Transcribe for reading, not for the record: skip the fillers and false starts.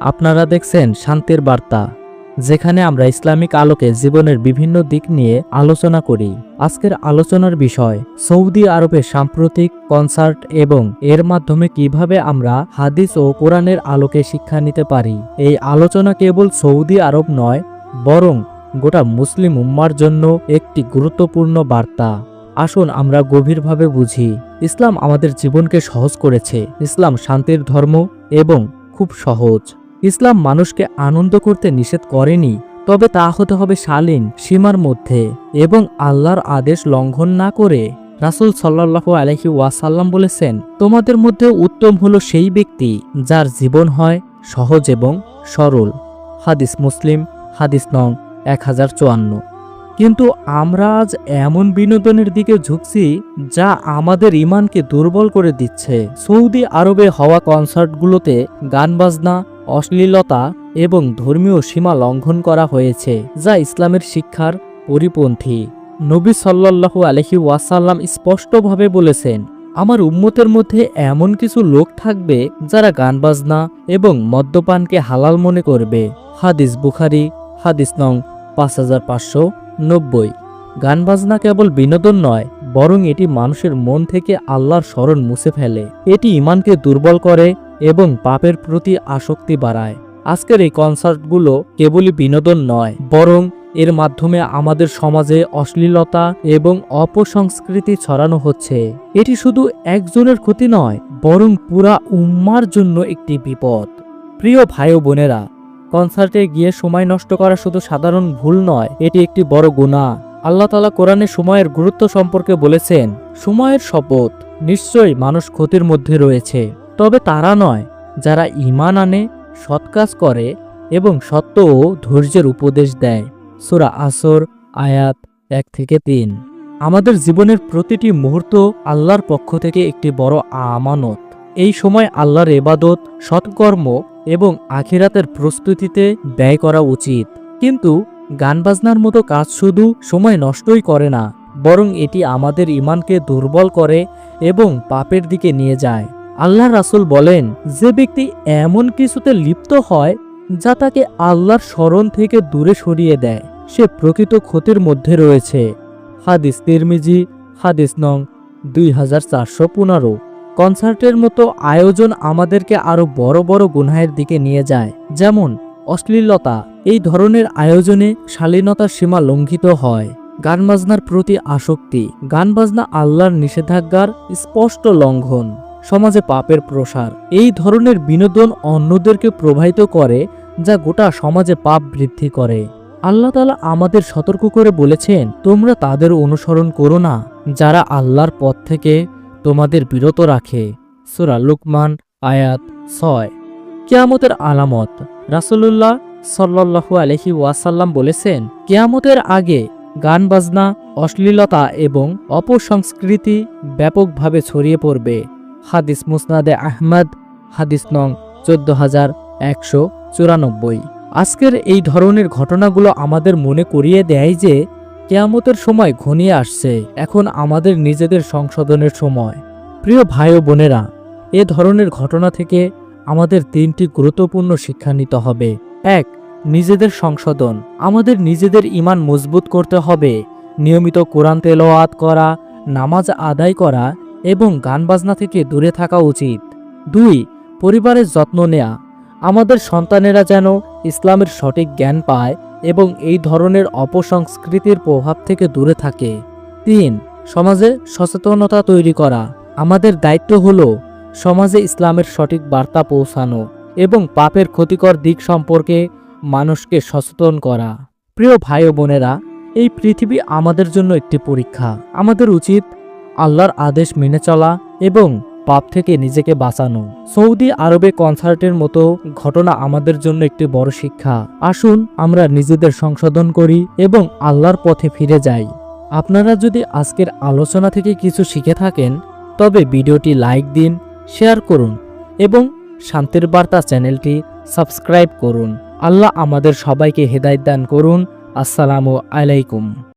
আপনারা দেখছেন শান্তির বার্তা, যেখানে আমরা ইসলামিক আলোকে জীবনের বিভিন্ন দিক নিয়ে আলোচনা করি। আজকের আলোচনার বিষয় সৌদি আরবে সাম্প্রতিক কনসার্ট এবং এর মাধ্যমে কিভাবে আমরা হাদিস ও কোরআনের আলোকে শিক্ষা নিতে পারি। এই আলোচনা কেবল সৌদি আরব নয়, বরং গোটা মুসলিম উম্মার জন্য একটি গুরুত্বপূর্ণ বার্তা। আসুন আমরা গভীরভাবে বুঝি। ইসলাম আমাদের জীবনকে সহজ করেছে। ইসলাম শান্তির ধর্ম এবং খুব সহজ। ইসলাম মানুষকে আনন্দ করতে নিষেধ করেনি, তবে তা হতে হবে শালীন সীমার মধ্যে এবং আল্লাহর আদেশ লঙ্ঘন না করে। রাসূল সাল্লাল্লাহু আলাইহি ওয়াসাল্লাম বলেছেন, তোমাদের মধ্যে উত্তম হলো সেই ব্যক্তি যার জীবন হয় সহজ এবং সরল। হাদিস মুসলিম, হাদিস নং 1054। কিন্তু আমরা আজ এমন বিনোদনের দিকে ঝুঁকছি যা আমাদের ঈমানকে দুর্বল করে দিচ্ছে। সৌদি আরবে হওয়া কনসার্টগুলোতে গান বাজনা, অশ্লীলতা এবং ধর্মীয় সীমা লঙ্ঘন করা হয়েছে, যা ইসলামের শিক্ষার পরিপন্থী। নবী সাল্লাল্লাহু আলাইহি ওয়াসাল্লাম স্পষ্টভাবে বলেছেন, আমার উম্মতের মধ্যে এমন কিছু লোক থাকবে যারা গান বাজনা এবং মদ্যপানকে হালাল মনে করবে। হাদিস বুখারী, হাদিস নং 5590। গান বাজনা কেবল বিনোদন নয়, বরং এটি মানুষের মন থেকে আল্লাহর স্মরণ মুছে ফেলে। এটি ঈমানকে দুর্বল করে এবং পাপের প্রতি আসক্তি বাড়ায়। আজকের এই কনসার্টগুলো কেবলই বিনোদন নয়, বরং এর মাধ্যমে আমাদের সমাজে অশ্লীলতা এবং অপসংস্কৃতি ছড়ানো হচ্ছে। এটি শুধু একজনের ক্ষতি নয়, বরং পুরা উম্মার জন্য একটি বিপদ। প্রিয় ভাই ও বোনেরা, কনসার্টে গিয়ে সময় নষ্ট করা শুধু সাধারণ ভুল নয়, এটি একটি বড় গুনাহ। আল্লাহ তাআলা কোরআনে সময়ের গুরুত্ব সম্পর্কে বলেছেন, সময়ের শপথ, নিশ্চয়ই মানুষ ক্ষতির মধ্যে রয়েছে, তবে তারা নয় যারা ঈমান আনে, সৎ কাজ করে এবং সত্য ও ধৈর্যের উপদেশ দেয়। সূরা আসর, আয়াত 1-3। আমাদের জীবনের প্রতিটি মুহূর্ত আল্লাহর পক্ষ থেকে একটি বড় আমানত। এই সময় আল্লাহর ইবাদত, সৎকর্ম এবং আখিরাতের প্রস্তুতিতে ব্যয় করা উচিত। কিন্তু গান বাজনার মতো কাজ শুধু সময় নষ্টই করে না, বরং এটি আমাদের ঈমানকে দুর্বল করে এবং পাপের দিকে নিয়ে যায়। আল্লাহর রাসূল বলেন, যে ব্যক্তি এমন কিছুতে লিপ্ত হয় যা তাকে আল্লাহর স্মরণ থেকে দূরে সরিয়ে দেয়, সে প্রকৃত ক্ষতির মধ্যে রয়েছে। হাদিস তিরমিজি, হাদিস নং 2415। কনসার্টের মতো আয়োজন আমাদেরকে আরো বড় বড় গুনাহের দিকে নিয়ে যায়, যেমন অশ্লীলতা। এই ধরনের আয়োজনে শালীনতার সীমা লঙ্ঘিত হয়। গান বাজনার প্রতি আসক্তি। গান বাজনা আল্লাহর নিষেধাজ্ঞার স্পষ্ট লঙ্ঘন। সমাজে পাপের প্রসার। এই ধরনের বিনোদন অন্যদেরকে প্রভাবিত করে, যা গোটা সমাজে পাপ বৃদ্ধি করে। আল্লাহ তাআলা আমাদের সতর্ক করে বলেছেন, তোমরা তাদের অনুসরণ করো না যারা আল্লাহর পথ থেকে তোমাদের বিরত রাখে। সূরা লুকমান, আয়াত 6। কিয়ামতের আলামত। রাসূলুল্লাহ সাল্লাল্লাহু আলাইহি ওয়াসাল্লাম বলেছেন, কিয়ামতের আগে গান বাজনা, অশ্লীলতা এবং অপসংস্কৃতি ব্যাপকভাবে ছড়িয়ে পড়বে। হাদিস মুসনাদে আহমদ, হাদিস নং 14194। আজকের এই ধরনের ঘটনাগুলো আমাদের মনে করিয়ে দেয় যে কিয়ামতের সময় ঘনিয়ে আসছে। এখন আমাদের নিজেদের সংশোধনের সময়। প্রিয় ভাই ও বোনেরা, এ ধরনের ঘটনা থেকে আমাদের 3টি গুরুত্বপূর্ণ শিক্ষা নিতে হবে। 1. নিজেদের সংশোধন। আমাদের নিজেদের ঈমান মজবুত করতে হবে। নিয়মিত কোরআন তেলাওয়াত করা, নামাজ আদায় করা এবং গান বাজনা থেকে দূরে থাকা উচিত। 2. পরিবারের যত্ন নেওয়া। আমাদের সন্তানেরা যেন ইসলামের সঠিক জ্ঞান পায় এবং এই ধরনের অপসংস্কৃতির প্রভাব থেকে দূরে থাকে। 3. সমাজে সচেতনতা তৈরি করা। আমাদের দায়িত্ব হলো সমাজে ইসলামের সঠিক বার্তা পৌঁছানো এবং পাপের ক্ষতিকর দিক সম্পর্কে মানুষকে সচেতন করা। প্রিয় ভাই ও বোনেরা, এই পৃথিবী আমাদের জন্য একটি পরীক্ষা। আমাদের উচিত আল্লাহর আদেশ মেনে চলা এবং পাপ থেকে নিজেকে বাঁচানো। সৌদি আরবে কনসার্টের মতো ঘটনা আমাদের জন্য একটি বড় শিক্ষা। আসুন আমরা নিজেদের সংশোধন করি এবং আল্লাহর পথে ফিরে যাই। আপনারা যদি আজকের আলোচনা থেকে কিছু শিখে থাকেন, তবে ভিডিওটি লাইক দিন, শেয়ার করুন এবং শান্তির বার্তা চ্যানেলটি সাবস্ক্রাইব করুন। আল্লাহ আমাদের সবাইকে হেদায়েত দান করুন। আসসালামু আলাইকুম।